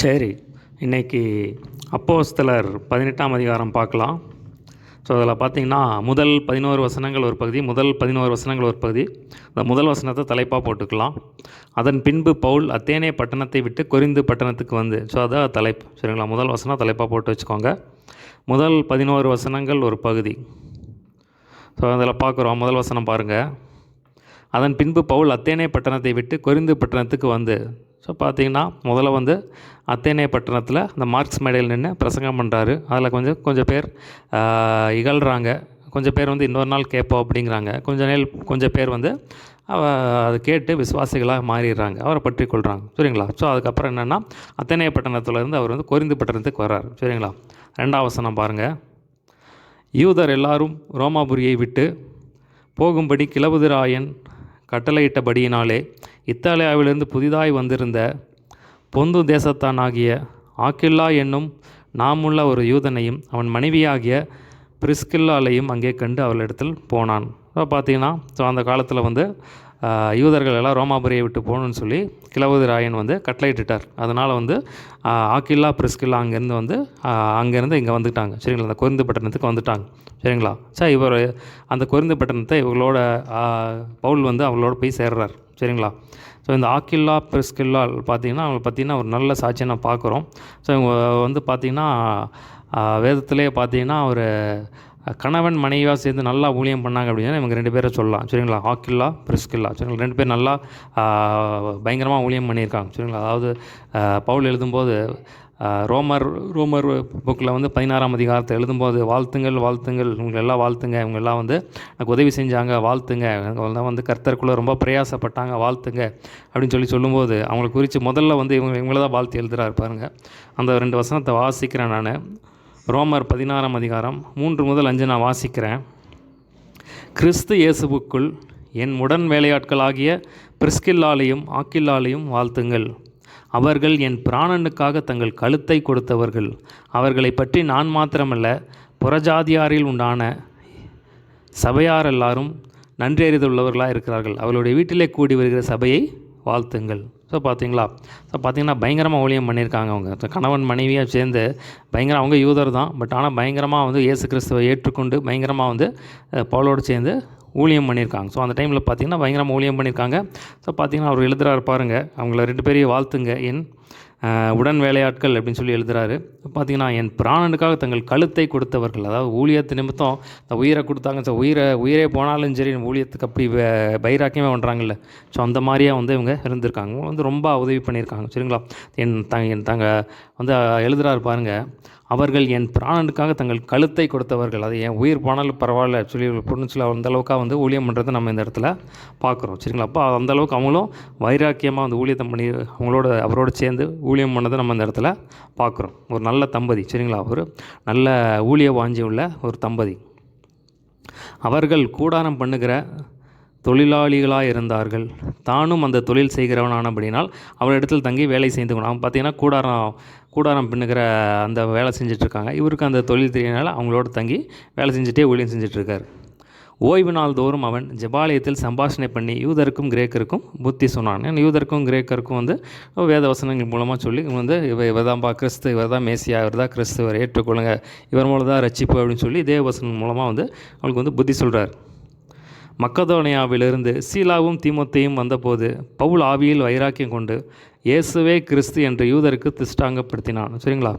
சரி, இன்றைக்கி அப்போஸ்தலர் 18ஆம் அதிகாரம் பார்க்கலாம். ஸோ அதில் பார்த்திங்கன்னா முதல் 11 வசனங்கள் ஒரு பகுதி, அந்த முதல் வசனத்தை தலைப்பாக போட்டுக்கலாம். அதன் பின்பு பவுல் அத்தேனே பட்டணத்தை விட்டு கொரிந்து பட்டணத்துக்கு வந்து, ஸோ அதான் தலைப்பு. சரிங்களா, முதல் வசனம் தலைப்பாக போட்டு வச்சுக்கோங்க. முதல் 11 வசனங்கள் ஒரு பகுதி. ஸோ அதில் பார்க்குறோம். முதல் வசனம் பாருங்கள். அதன் பின்பு பவுல் அத்தேனே பட்டணத்தை விட்டு கொரிந்து பட்டணத்துக்கு வந்து. ஸோ பார்த்திங்கன்னா முதல்ல வந்து அத்தேனே பட்டணத்தில் அந்த மார்க்ஸ் மேடையில் நின்று பிரசங்கம் பண்ணுறாரு. அதில் கொஞ்சம் பேர் இகழ்கிறாங்க, கொஞ்சம் பேர் வந்து இன்னொரு நாள் கேட்போம் அப்படிங்கிறாங்க, கொஞ்சம் பேர் வந்து அதை கேட்டு விசுவாசிகளாக மாறிடுறாங்க, அவரை பற்றி கொள்கிறாங்க. சரிங்களா. ஸோ அதுக்கப்புறம் என்னென்னா அத்தேனே பட்டணத்துலேருந்து அவர் வந்து கொரிந்து பட்டணத்துக்கு வர்றார். சரிங்களா. 2ஆம் வசனம் பாருங்கள். யூதர் எல்லாரும் ரோமாபுரியை விட்டு போகும்படி கிலவுதிராயன் கட்டளையிட்டபடியினாலே இத்தாலியாவிலிருந்து புதிதாய் வந்திருந்த பொந்து தேசத்தானாகிய ஆக்கில்லா என்னும் நாமுள்ள ஒரு யூதனையும் அவன் மனைவியாகிய பிரிஸ்கில்லாலையும் அங்கே கண்டு அவளிடத்தில் போனான். ஸோ பார்த்திங்கன்னா அந்த காலத்தில் வந்து யூதர்கள் எல்லாம் ரோமாபுரியை விட்டு போகணுன்னு சொல்லி கிலவுதிராயன் வந்து கட்டளையிட்டார். அதனால் வந்து ஆக்கில்லா பிரிஸ்கில்லா அங்கேருந்து இங்கே வந்துட்டாங்க. சரிங்களா, அந்த கொரிந்து பட்டணத்துக்கு வந்துட்டாங்க. சரிங்களா. சார் இவர் அந்த கொரிந்து பட்டணத்தை இவங்களோட பவுல் வந்து அவங்களோட போய் சேர்றார். சரிங்களா. ஸோ இந்த ஆக்கில்லா பிரிஸ்கில்லா அவங்களை ஒரு நல்ல சாட்சியை நான் பார்க்குறோம். ஸோ இவங்க வந்து பார்த்திங்கன்னா வேதத்திலே பார்த்திங்கன்னா ஒரு கணவன் மனைவியாக சேர்ந்து நல்லா ஊழியம் பண்ணாங்க அப்படின்னா இவங்க 2 பேரை சொல்லலாம். சரிங்களா. Aquila Priscilla. சரிங்களா. 2 பேர் நல்லா பயங்கரமாக ஊழியம் பண்ணியிருக்காங்க. சரிங்களா. அதாவது பவுல் எழுதும்போது ரோமர் புக்கில் வந்து 16ஆம் அதிகாரத்தை எழுதும்போது வாழ்த்துங்கள் இவங்க எல்லாம் வாழ்த்துங்க, இவங்க எல்லாம் வந்து எனக்கு உதவி செஞ்சாங்க, வாழ்த்துங்க, இவங்க வந்து கர்த்தருக்குள்ளே ரொம்ப பிரயாசப்பட்டாங்க, வாழ்த்துங்க அப்படின்னு சொல்லும்போது அவங்களை குறித்து முதல்ல வந்து இவங்கள தான் வாழ்த்து எழுதுகிறாரு பாருங்கள். அந்த 2 வசனத்தை வாசிக்கிறேன் நான். ரோமர் 16ஆம் அதிகாரம் 3 முதல் 5 நான் வாசிக்கிறேன். கிறிஸ்து இயேசுவுக்குள் என் உடன் வேலையாட்களாகிய பிரிஸ்கில்லாலையும் ஆக்கில்லாலையும் வாழ்த்துங்கள். அவர்கள் என் பிராணனுக்காக தங்கள் கழுத்தை கொடுத்தவர்கள். அவர்களை பற்றி நான் மாத்திரமல்ல, புறஜாதியாரில் உண்டான சபையார் எல்லாரும் நன்றியறிந்துள்ளவர்களாக இருக்கிறார்கள். அவர்களுடைய வீட்டிலே கூடி வருகிற சபையை வாழ்த்துங்கள். ஸோ பார்த்திங்கன்னா பயங்கரமாக ஊழியம் பண்ணியிருக்காங்க. அவங்க கணவன் மனைவியாக சேர்ந்து அவங்க யூதர் தான், பட் ஆனால் பயங்கரமாக வந்து இயேசு கிறிஸ்துவை ஏற்றுக்கொண்டு பயங்கரமாக வந்து பவுலோடு சேர்ந்து ஊழியம் பண்ணியிருக்காங்க. ஸோ அந்த டைமில் பார்த்திங்கன்னா பயங்கரமாக ஊழியம் பண்ணியிருக்காங்க. ஸோ பார்த்திங்கன்னா அவர் எழுதுகிறார் பாருங்கள், அவங்கள 2 பேரையும் வாழ்த்துங்க, என் உடன் வேலையாட்கள் அப்படின்னு சொல்லி எழுதுகிறாரு. பார்த்திங்கன்னா என் பிராணனுக்காக தங்கள் கழுத்தை கொடுத்தவர்கள், அதாவது ஊழியத்து நிமித்தம் இந்த உயிரை கொடுத்தாங்க. ஸோ உயிரே போனாலும் சரி ஊழியத்துக்கு அப்படி வைராக்கியமே பண்ணுறாங்கல்ல. ஸோ அந்த மாதிரியே வந்து இவங்க இருந்திருக்காங்க, வந்து ரொம்ப உதவி பண்ணியிருக்காங்க. சரிங்களா. என் தங்க வந்து எழுதுகிறாரு பாருங்கள், அவர்கள் என் பிராணனுக்காக தங்கள் கழுத்தை கொடுத்தவர்கள். அது என் உயிர் போனாலும் பரவாயில்ல சொல்லி பொண்ணு அந்தளவுக்காக வந்து ஊழியம் பண்ணுறதை நம்ம இந்த இடத்துல பார்க்குறோம். சரிங்களா. அப்போ அந்தளவுக்கு அவங்களும் வைராக்கியமாக வந்து ஊழியத்தை பண்ணி அவரோட சேர்ந்து ஊழியம் பண்ணதை நம்ம இந்த இடத்துல பார்க்குறோம். ஒரு நல்ல தம்பதி. சரிங்களா. ஒரு நல்ல ஊழிய வாஞ்சி உள்ள ஒரு தம்பதி. அவர்கள் கூடாரம் பண்ணுகிற தொழிலாளிகளாக இருந்தார்கள். தானும் அந்த தொழில் செய்கிறவனானபடினால் அவரிடத்தில் தங்கி வேலை செய்து கொண்டு, அவங்க பார்த்திங்கன்னா கூடாரம் பின்னுகிற அந்த வேலை செஞ்சிட்ருக்காங்க. இவருக்கு அந்த தொழில் தெரியனால அவங்களோட தங்கி வேலை செஞ்சுட்டே ஊழியம் செஞ்சிட்ருக்கார். ஓய்வு நாள் தோறும் அவன் ஜெபாலயத்தில் சம்பாஷணை பண்ணி யூதருக்கும் கிரேக்கருக்கும் புத்தி சொன்னான். ஏன்னா யூதருக்கும் கிரேக்கருக்கும் வந்து வேத வசனங்கள் மூலமாக சொல்லி வந்து இவர் தான்ப்பா கிறிஸ்து, இவர் தான் மேசியா, இவர் தான் கிறிஸ்து, இவர் ஏற்றுக்கொள்ளுங்க, இவர் மூலம் தான் ரட்சிப்பு அப்படின்னு சொல்லி தேவ வசனம் மூலமாக வந்து அவங்களுக்கு வந்து புத்தி சொல்கிறார். மக்கதோனியாவிலிருந்து சீலாவும் தீமோத்தேயும் வந்தபோது பவுல் ஆவியில் வைராக்கியம் கொண்டு இயேசுவே கிறிஸ்து என்று யூதருக்கு திஷ்டாங்கப்படுத்தினான். சரிங்களா.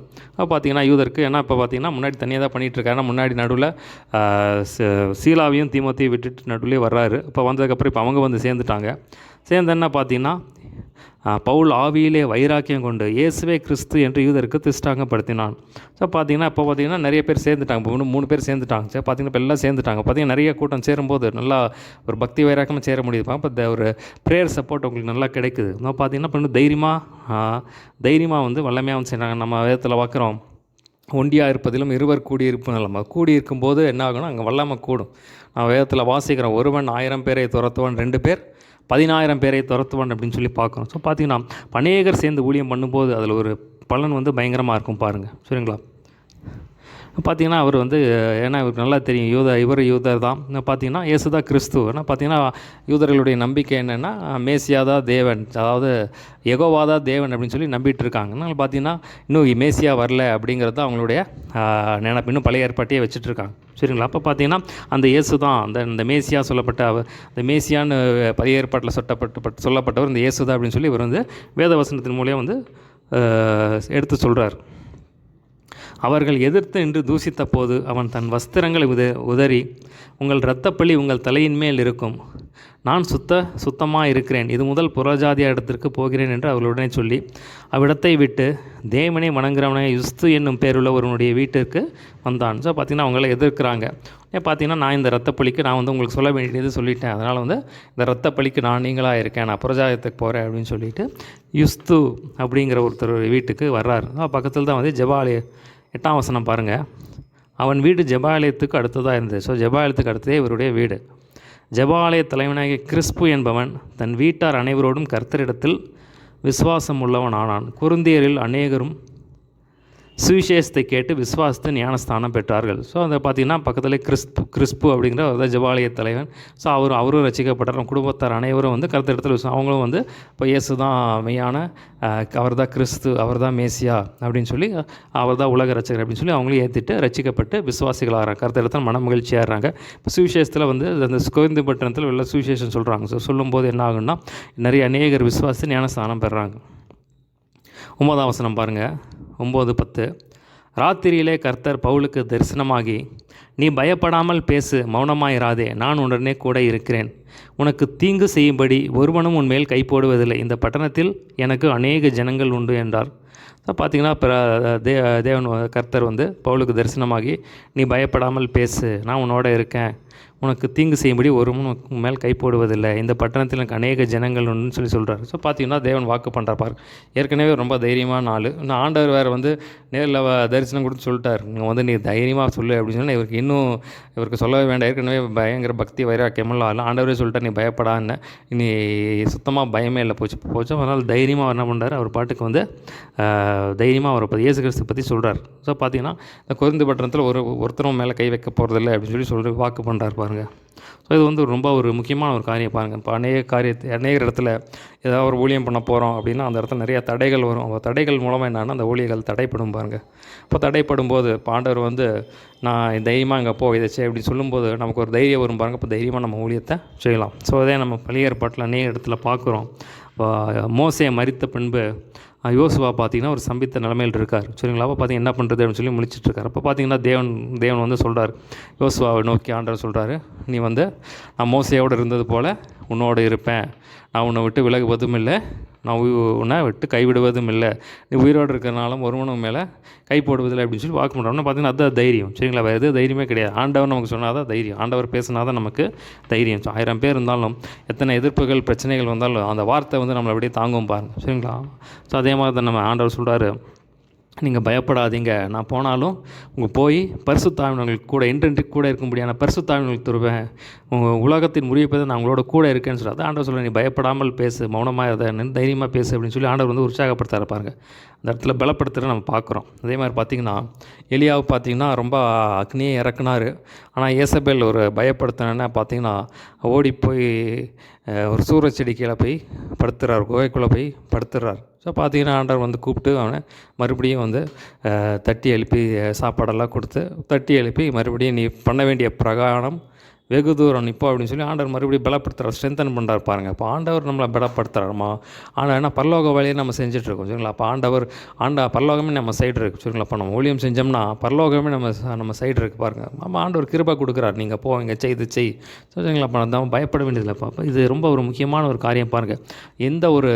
பார்த்திங்கன்னா யூதருக்கு, ஏன்னா இப்போ பார்த்திங்கன்னா முன்னாடி தனியாக தான் பண்ணிகிட்ருக்காரு. முன்னாடி நடுவில் சீலாவையும் தீமோத்தையும் விட்டுட்டு நடுவிலே வர்றாரு. இப்போ வந்ததுக்கப்புறம் இப்போ அவங்க வந்து சேர்ந்தேன்னா பார்த்திங்கன்னா பவுல் ஆவியிலே வைராக்கியம் கொண்டு இயேசுவே கிறிஸ்து என்று யூதருக்கு திஷ்டாங்கப்படுத்தினான். ஸோ பார்த்திங்கன்னா நிறைய பேர் சேர்ந்துட்டாங்க. 3 பேர் சேர்ந்துட்டாங்க. சரி, பார்த்திங்கன்னா இப்போ எல்லாம் சேர்ந்துட்டாங்க. பார்த்திங்கன்னா நிறைய கூட்டம் சேரும்போது நல்லா ஒரு பக்தி வைராக்கியமாக சேர முடியுது. இப்போ ஒரு ப்ரேயர் சப்போர்ட் உங்களுக்கு நல்லா கிடைக்குது. பார்த்திங்கன்னா இப்போ இன்னும் தைரியமாக வந்து வல்லமையாக வந்து செய்கிறாங்க. நம்ம வேதத்தில் பார்க்குறோம், ஒண்டியாக இருப்பதிலும் இருவர் கூடியிருப்பு நிலமா. கூடியிருக்கும்போது என்ன ஆகணும், அங்கே வல்லமை கூடும். நான் வேதத்தில் வாசிக்கிறோம், ஒருவன் 1000 பேரை துரத்துவான், 2 பேர் 10,000 பேரை துரத்துவான் அப்படின்னு சொல்லி பார்க்குறோம். ஸோ பார்த்திங்கன்னா அநேகர் சேர்ந்து ஊழியம் பண்ணும்போது அதில் ஒரு பலன் வந்து பயங்கரமாக இருக்கும் பாருங்கள். சரிங்களா. பார்த்தீங்கன்னா அவர் வந்து ஏன்னா இவருக்கு நல்லா தெரியும் இவர் யூதர் தான். பார்த்தீங்கன்னா இயேசு தான் கிறிஸ்து. ஏன்னா பார்த்தீங்கன்னா யூதர்களுடைய நம்பிக்கை என்னென்னா மேசியா தான் தேவன், அதாவது யெகோவா தான் தேவன் அப்படின்னு சொல்லி நம்பிட்டு இருக்காங்க. அதனால் பார்த்தீங்கன்னா இன்னும் மேசியா வரல அப்படிங்கிறது தான் அவங்களுடைய நினைப்பு. இன்னும் பழைய ஏற்பாட்டையே வச்சுட்டு இருக்காங்க. சரிங்களா? அப்போ பார்த்தீங்கன்னா அந்த இயேசு தான் அந்த மேசியா சொல்லப்பட்ட அந்த மேசியான்னு பழைய ஏற்பாட்டில் சொல்லப்பட்டவர் இந்த இயேசு தான் அப்படின்னு சொல்லி இவர் வந்து வேத வசனத்தின் மூலியம் வந்து எடுத்து சொல்கிறார். அவர்கள் எதிர்த்து நின்று தூசித்த போது அவன் தன் வஸ்திரங்களை உதறி, உங்கள் இரத்தப்பழி உங்கள் தலையின் மேல் இருக்கும், நான் சுத்தமாக இருக்கிறேன், இது முதல் புறஜாதிய இடத்திற்கு போகிறேன் என்று அவர்களுடனே சொல்லி அவ்விடத்தை விட்டு தேவனை வணங்குறவனை யுஸ்து என்னும் பேருள்ள ஒருவனுடைய வீட்டிற்கு வந்தான். ஸோ பார்த்திங்கன்னா அவங்கள எதிர்க்கிறாங்க. பார்த்தீங்கன்னா நான் இந்த இரத்தப்பழிக்கு நான் வந்து உங்களுக்கு சொல்ல வேண்டியது சொல்லிட்டேன், அதனால் வந்து இந்த இரத்தப்பழிக்கு நான் நீங்களாக இருக்கேன், நான் புறஜாதியத்துக்கு போகிறேன் அப்படின்னு சொல்லிட்டு யுஸ்து அப்படிங்கிற ஒருத்தர் வீட்டுக்கு வர்றார். பக்கத்தில் தான் வந்து ஜெபாலயம் 8ஆம் வசனம் பாருங்கள். அவன் வீடு ஜெபாலயத்துக்கு அடுத்ததாக இருந்தது. ஸோ ஜெபாலயத்துக்கு அடுத்ததே இவருடைய வீடு. ஜெபாலய தலைவனாகிய கிறிஸ்பு என்பவன் தன் வீட்டார் அனைவரோடும் கர்த்தரிடத்தில் விசுவாசம் உள்ளவன் ஆனான். கொரிந்தியரில் அநேகரும் சுவிசேஷத்தை கேட்டு விசுவாசத்தை ஞானஸ்தானம் பெற்றார்கள். ஸோ அதை பார்த்திங்கன்னா பக்கத்தில் கிறிஸ்பு அப்படிங்கிற அதாவது ஜெபாலய தலைவன். ஸோ அவரும் ரசிக்கப்பட்டார். குடும்பத்தார் அனைவரும் வந்து கர்த்தரிடத்தில் அவங்களும் வந்து இப்போ இயேசு தான் மெய்யான, அவர் தான் கிறிஸ்து, அவர் தான் மேசியா அப்படின்னு சொல்லி, அவர் தான் உலக ரட்சகர் அப்படின்னு சொல்லி அவங்களும் ஏற்றிட்டு ரசிக்கப்பட்டு விசுவாசிகளாகிறாங்க. கர்த்தரிடத்தில் மன மகிழ்ச்சியாகிறாங்க. இப்போ சுவிசேஷத்தில் வந்து அந்த கொரிந்து பட்டணத்தில் உள்ள சுவிசேஷம் சொல்கிறாங்க. ஸோ சொல்லும்போது என்ன ஆகுன்னா நிறைய அநேகர் விசுவாசி ஞானஸ்தானம் பெறுறாங்க. 9ஆம் வசனம் பாருங்கள், 9:10. ராத்திரியிலே கர்த்தர் பவுலுக்கு தரிசனமாகி, நீ பயப்படாமல் பேசு, மௌனமாயிராதே, நான் உடனே கூட இருக்கிறேன், உனக்கு தீங்கு செய்யும்படி ஒருவனும் உன்மேல் கை போடுவதில்லை, இந்த பட்டணத்தில் எனக்கு அநேக ஜனங்கள் உண்டு என்றார். ஸோ பார்த்திங்கன்னா இப்போ தேவன் கர்த்தர் வந்து பவுலுக்கு தரிசனமாகி, நீ பயப்படாமல் பேசு, நான் உன்னோட இருக்கேன், உனக்கு தீங்கு செய்யும்படி ஒருவனும் மேல் கை போடுவதில்லை, இந்த பட்டணத்தில் எனக்கு அநேக ஜனங்கள் உண்டுன்னு சொல்கிறார். ஸோ பார்த்தீங்கன்னா தேவன் வாக்கு பண்ணுறார் பாரு. ஏற்கனவே ரொம்ப தைரியமான ஆள். நான் ஆண்டவர் வேறு வந்து நேரில் தரிசனம் கொடுத்து சொல்லிட்டார், நீங்கள் வந்து நீ தைரியமாக சொல்லு அப்படின்னு சொன்னால் இவருக்கு சொல்லவே வேண்டாம். ஏற்கனவே பயங்கர பக்தி வைராக்கியமெல்லாம் ஆள். ஆண்டவரே சொல்லிட்டார், நீ பயப்படான்னு, இனி சுத்தமாக பயமே இல்லை போச்சு. அதனால் தைரியமாக என்ன பண்ணுறாரு, அவர் பாட்டுக்கு வந்து தைரியமாக அவரை இயேசு கிறிஸ்து பற்றி சொல்கிறார். ஸோ பார்த்தீங்கன்னா இந்த கொரிந்து பட்டணத்தில் ஒருத்தரும் மேலே கை வைக்க போகிறதில்லை அப்படின்னு சொல்லி வாக்கு பண்ணுறாரு பாருங்கள். ஸோ இது வந்து ரொம்ப ஒரு முக்கியமான ஒரு காரியம் பாருங்கள். இப்போ அநேக இடத்துல ஏதாவது ஒரு ஊழியம் பண்ண போகிறோம் அப்படின்னா அந்த இடத்துல நிறையா தடைகள் வரும். அந்த தடைகள் மூலமாக என்னென்னா அந்த ஊழியர்கள் தடைப்படும் பாருங்கள். இப்போ தடைப்படும் போது பாண்டவர் வந்து நான் தைரியமாக இங்கே இதை செய் அப்படின்னு சொல்லும்போது நமக்கு ஒரு தைரியம் வரும் பாருங்கள். இப்போ தைரியமாக நம்ம ஊழியத்தை செய்யலாம். ஸோ அதே நம்ம பழைய ஏற்பாட்டில் அநேக இடத்துல பார்க்குறோம். மோசேயை மரித்த பின்பு யோசுவா பார்த்திங்கன்னா ஒரு சம்பித்த நிலைமையில் இருக்கார். சரிங்களா? அப்போ பார்த்திங்கன்னா என்ன பண்ணுறது அப்படின்னு சொல்லி முழிச்சிட்ருக்கார். அப்போ பார்த்திங்கன்னா தேவன் வந்து சொல்கிறார், யோசுவாவை நோக்கி ஆண்டவர் சொல்கிறாரு, நீ வந்து நான் மோசையோடு இருந்தது போல் உன்னோடு இருப்பேன், நான் உன்னை விட்டு விலகுவதும் இல்லை, நான் உன்னை விட்டு கைவிடுவதும் இல்லை, நீ உயிரோடு இருக்கிறனாலும் ஒருவனும் மேலே கை போடுவதில்லை அப்படின்னு சொல்லி வாக்கு பண்ணுறோம்னா பார்த்திங்கன்னா அதுதான் தைரியம். சரிங்களா? வேறு எதுவும் தைரியமே கிடையாது. ஆண்டவர் நமக்கு சொன்னால் தான் தைரியம். ஆண்டவர் பேசினா தான் நமக்கு தைரியம். 1000 பேர் இருந்தாலும் எத்தனை எதிர்ப்புகள் பிரச்சனைகள் வந்தாலும் அந்த வார்த்தை வந்து நம்மளை அப்படியே தாங்கும் பாருங்கள். சரிங்களா? ஸோ அதே மாதிரி தான் நம்ம ஆண்டவர் சொல்கிறாரு, நீங்கள் பயப்படாதீங்க, நான் போனாலும் உங்கள் போய் பரிசுத்தாவினர்களுக்கு கூட என்றென்றைக்கு கூட இருக்கும்படியான பரிசுத்தாவினர்களுக்கு தருவேன், உங்கள் உலகத்தின் முடிவை நான் உங்களோட கூட இருக்கேன்னு சொல்கிறார். ஆண்டவர் சொல்ல, நீ பயப்படாமல் பேசு, மௌனமாக இருந்த தைரியமாக பேசு அப்படின்னு சொல்லி ஆண்டவர் வந்து உற்சாகப்படுத்த பாருங்க. அந்த இடத்துல பலப்படுத்துகிற நம்ம பார்க்குறோம். அதே மாதிரி பார்த்திங்கன்னா எலியாவை பார்த்திங்கன்னா ரொம்ப அக்னியை இறக்குனார். ஆனால் ஏசபேல் ஒரு பயப்படுத்தினா பார்த்திங்கன்னா ஓடி போய் ஒரு சூரிய செடி கீழே போய் படுத்துறார், குகைக்குள்ளே போய் படுத்துடுறார். ஸோ பார்த்திங்கன்னா ஆண்டவர் வந்து கூப்பிட்டு அவனை மறுபடியும் வந்து தட்டி எழுப்பி சாப்பாடெல்லாம் கொடுத்து தட்டி எழுப்பி மறுபடியும் நீ பண்ண வேண்டிய பிரகாரம் வெகு தூரம் நிற்போ அப்படின்னு சொல்லி ஆண்டவர் மறுபடியும் பலப்படுத்துகிறார், ஸ்ட்ரென்தன் பண்ணுறாரு பாருங்கள். இப்போ ஆண்டவர் நம்மளை பலப்படுத்துகிறாருமா. ஆனால் ஏன்னா பரலோக வேலையை நம்ம செஞ்சிட்ருக்கோம். சரிங்களா? அப்போ பரலோகமே நம்ம சைடு இருக்குது. சரிங்களா? அப்போ நம்ம ஊழியம் செஞ்சோம்னா பரலோகமே நம்ம சைடு இருக்குது பாருங்கள். நம்ம ஆண்டவர் கிருபை கொடுக்குறாரு, நீங்கள் போ, இங்கே இது செய். சரிங்களா? அப்போ நம்ம பயப்பட வேண்டியதில்லை. அப்போ இது ரொம்ப ஒரு முக்கியமான ஒரு காரியம் பாருங்கள். எந்த ஒரு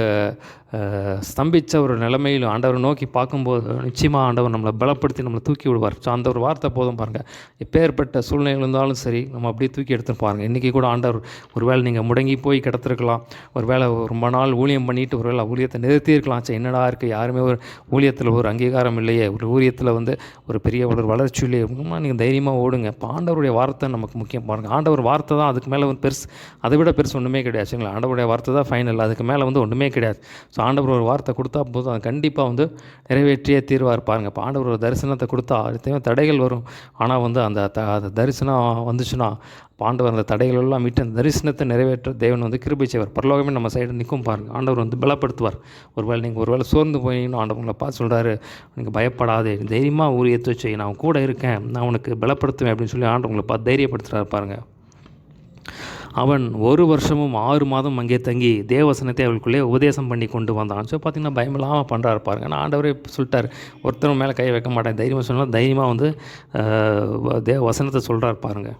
ஸ்தம்பித்த ஒரு நிலைமையிலும் ஆண்டவரை நோக்கி பார்க்கும்போது நிச்சயமாக ஆண்டவர் நம்மளை பலப்படுத்தி நம்மளை தூக்கி விடுவார். ஸோ அந்த ஒரு வார்த்தை போதும் பாருங்கள். எப்பேற்பட்ட சூழ்நிலைகள் இருந்தாலும் சரி நம்ம அப்படியே தூக்கி எடுத்து பாருங்கள். இன்றைக்கி கூட ஆண்டவர் ஒரு வேளை நீங்கள் முடங்கி போய் கிடத்திருக்கலாம், ஒரு வேளை ரொம்ப நாள் ஊழியம் பண்ணிவிட்டு ஒரு வேளை ஊழியத்தை நிறுத்தியிருக்கலாம். சரி, என்னடா இருக்குது, யாருமே ஒரு ஊழியத்தில் ஒரு அங்கீகாரம் இல்லையே, ஒரு ஊழியத்தில் வந்து ஒரு பெரிய ஒரு வளர்ச்சி இல்லையே, நீங்கள் தைரியமாக ஓடுங்க. இப்போ ஆண்டவருடைய வார்த்தை நமக்கு முக்கியம் பாருங்கள். ஆண்டவர் வார்த்தை தான், அதுக்கு மேலே வந்து பெருசு, அதை விட பெருசு ஒன்றுமே கிடையாது. சரிங்களா? ஆண்டவருடைய வார்த்தை தான் ஃபைனல், அதுக்கு மேலே வந்து ஒன்றுமே கிடையாது. ஸோ ஆண்டவர் ஒரு வார்த்தை கொடுத்தா போதும் அது கண்டிப்பாக வந்து நிறைவேற்றியே தீர்வார். பாருங்க, இப்போ ஆண்டவர் ஒரு தரிசனத்தை கொடுத்தா எத்தனையோ தடைகள் வரும். ஆனால் வந்து அந்த தரிசனம் வந்துச்சுன்னா ஆண்டவர் அந்த தடைகள் எல்லாம் மீட்டு அந்த தரிசனத்தை நிறைவேற்ற தேவன் வந்து கிருபை செய்வார். பரலோகமே நம்ம சைடு நிற்கும் பாருங்கள். ஆண்டவர் வந்து பலப்படுத்துவார். நீங்கள் ஒருவேளை சோர்ந்து போயின்னு ஆண்டவங்களை பார்த்து சொல்கிறாரு, நீங்கள் பயப்படாதே, தைரியமாக ஊர் ஏற்று வச்சு, நான் கூட இருக்கேன், நான் உனக்கு பலப்படுத்துவேன் அப்படின்னு சொல்லி ஆண்டவங்களை பார்த்து தைரியப்படுத்துகிறார் பாருங்கள். அவன் 1 வருஷமும் 6 மாதம் அங்கே தங்கி தேவவசனத்தை அவளுக்குள்ளே உபதேசம் பண்ணி கொண்டு வந்தான். ஸோ பார்த்திங்கன்னா பயமில்லாமல் பண்ணுறாரு பாருங்க. ஆனால் ஆண்டவரே சொல்லிட்டார், ஒருத்தர் மேலே கை வைக்க மாட்டேன், தைரியமாக சொன்னால் தைரியமாக வந்து வசனத்தை சொல்கிறார் பாருங்கள்.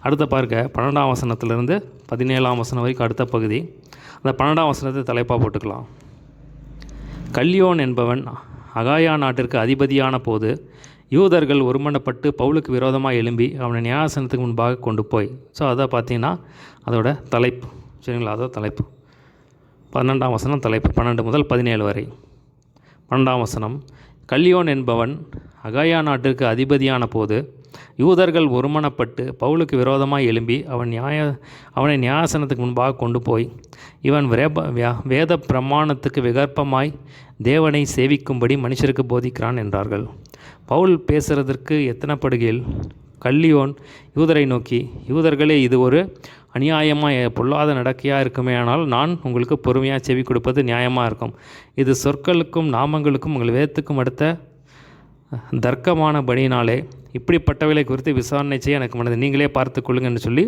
அடுத்த பாருங்க, 12ஆம் வசனத்திலிருந்து 17ஆம் வசனம் வரைக்கும் அடுத்த பகுதி. அந்த 12ஆம் வசனத்தை தலைப்பாக போட்டுக்கலாம். கல்யோன் என்பவன் அகாயா நாட்டிற்கு அதிபதியான போது யூதர்கள் ஒருமனப்பட்டு பவுலுக்கு விரோதமாக எழும்பி அவனை நியாயாசனத்துக்கு முன்பாக கொண்டு போய். ஸோ அதை பார்த்தீங்கன்னா அதோட தலைப்பு, சரிங்களா, அதோட தலைப்பு 12ஆம் வசனம் தலைப்பு 12 முதல் 17 வரை. 12ஆம் வசனம், கல்யோன் என்பவன் அகாயா நாட்டிற்கு அதிபதியான போது யூதர்கள் ஒருமனப்பட்டு பவுலுக்கு விரோதமாக எழும்பி அவனை நியாயாசனத்துக்கு முன்பாக கொண்டு போய் இவன் வேத பிரமாணத்துக்கு விகற்பமாய் தேவனை சேவிக்கும்படி மனுஷருக்கு போதிக்கிறான் என்றார்கள். பவுல் பேசுகிறதற்கு எத்தனைப்படுகையில் கல்லியோன் யூதரை நோக்கி, யூதர்களே, இது ஒரு அநியாயமாக பொல்லாத நடக்கையாக இருக்குமே, ஆனால் நான் உங்களுக்கு பொறுமையாக செவி கொடுப்பது நியாயமாக இருக்கும். இது சொற்களுக்கும் நாமங்களுக்கும் உங்கள் வேதத்துக்கும் அடுத்த தர்க்கமானபடியினாலே இப்படிப்பட்டவர்களை குறித்து விசாரணை செய்ய எனக்கு மனது, நீங்களே பார்த்து கொள்ளுங்கன்னு சொல்லி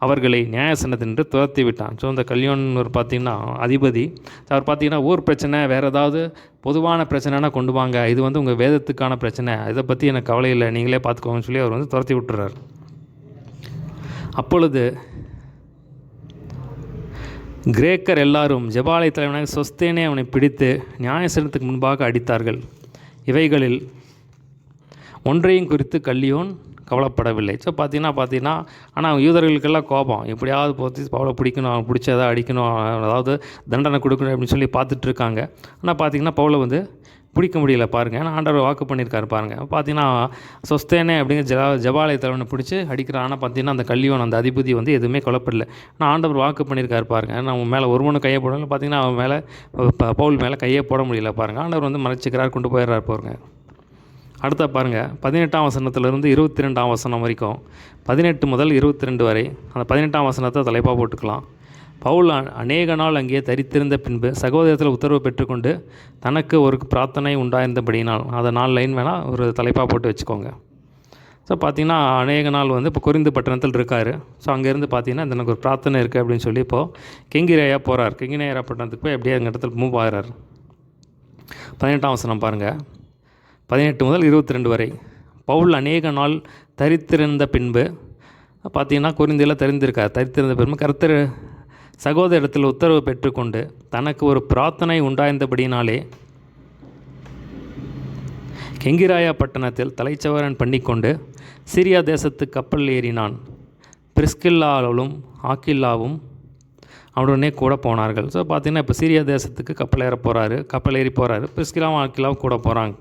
அவர்களை நியாயசனத்தினின்று துரத்தி விட்டான். ஸோ இந்த கல்யாண் ஒரு பார்த்திங்கன்னா அதிபதி, அவர் பார்த்திங்கன்னா ஊர் பிரச்சனை, வேறு ஏதாவது பொதுவான பிரச்சனைனா கொண்டு வாங்க, இது வந்து உங்கள் வேதத்துக்கான பிரச்சனை, இதை பற்றி எனக்கு கவலை இல்லை, நீங்களே பார்த்துக்கோங்கன்னு சொல்லி அவர் வந்து துரத்தி விட்டுறார். அப்பொழுது கிரேக்கர் எல்லாரும் ஜெபாலய தலைவனாக சொஸ்தேனே அவனை பிடித்து நியாயசனத்துக்கு முன்பாக அடித்தார்கள். இவைகளில் ஒன்றையும் குறித்து கல்லியோன் கவலைப்படவில்லை. ஸோ பார்த்தீங்கன்னா ஆனால் யூதர்களுக்கெல்லாம் கோபம், எப்படியாவது போத்து பவுலை பிடிக்கணும், அவன் பிடிச்சதை அடிக்கணும், அதாவது தண்டனை கொடுக்கணும் அப்படின்னு சொல்லி பார்த்துட்டு இருக்காங்க. ஆனால் பார்த்திங்கன்னா பவுலை வந்து பிடிக்க முடியல பாருங்கள். ஆனால் ஆண்டவர் வாக்கு பண்ணியிருக்காரு பாருங்கள். பார்த்திங்கன்னா சொஸ்தேனே அப்படிங்கிற ஜபாலய தலைவனை பிடிச்சி அடிக்கிறான். ஆனால் பார்த்திங்கன்னா அந்த கல்லியோன் அந்த அதிபதி வந்து எதுவுமே கொல்லப்படல. ஆனால் ஆண்டவர் வாக்கு பண்ணியிருக்காரு பாருங்கள். நான் அவன் மேலே ஒருவனும் கையை போடல. பார்த்திங்கன்னா அவன் மேலே பவுல் மேலே கையே போட முடியல பாருங்கள். ஆண்டவர் வந்து மறைச்சிக்கிறார், கொண்டு போயிடுறாரு பாருங்க. அடுத்த பாருங்கள், 18ஆம் வசனத்திலிருந்து 22ஆம் வசனம் வரைக்கும், 18 முதல் 22 வரை. அந்த 18ஆம் வசனத்தை தலைப்பாக போட்டுக்கலாம். பவுல் அநேக நாள் அங்கே தரித்திருந்த பின்பு சகோதரத்தில் உத்தரவு பெற்றுக்கொண்டு தனக்கு ஒரு பிரார்த்தனை உண்டாயிருந்தபடினால், அதை 4 லைன் வேணால் ஒரு தலைப்பாக போட்டு வச்சுக்கோங்க. ஸோ பார்த்திங்கன்னா அநேக நாள் வந்து இப்போ கொரிந்து பட்டணத்தில் இருக்கார். ஸோ அங்கேருந்து பார்த்திங்கன்னா எனக்கு ஒரு பிரார்த்தனை இருக்குது அப்படின்னு சொல்லி இப்போது கெங்கிரேயா போகிறார். கெங்கிரேயா பட்டணத்துக்கு போய் அப்படியே அங்கே இடத்துல மூவ் ஆகிறார். 18ஆம் வசனம் பாருங்கள், 18 முதல் 22 வரை. பவுல் அநேக நாள் தரித்திருந்த பின்பு, பார்த்திங்கன்னா கொரிந்தியில் தரித்திருந்த பின்பு கர்த்தர் சகோதரத்தில் உத்தரவு பெற்றுக்கொண்டு தனக்கு ஒரு பிரார்த்தனை உண்டாயிருந்தபடினாலே கெங்கிராயா பட்டணத்தில் தலைச்சவரன் பண்ணிக்கொண்டு சிரியா தேசத்து கப்பல் ஏறினான். பிரிஸ்கில்லாவும் ஆக்கில்லாவும் அவனுடனே கூட போனார்கள். ஸோ பார்த்திங்கன்னா இப்போ சிரியா தேசத்துக்கு கப்பல் ஏறி போகிறாரு. பிரிஸ்கில்லாவும் ஆக்கில்லாவும் கூட போகிறாங்க.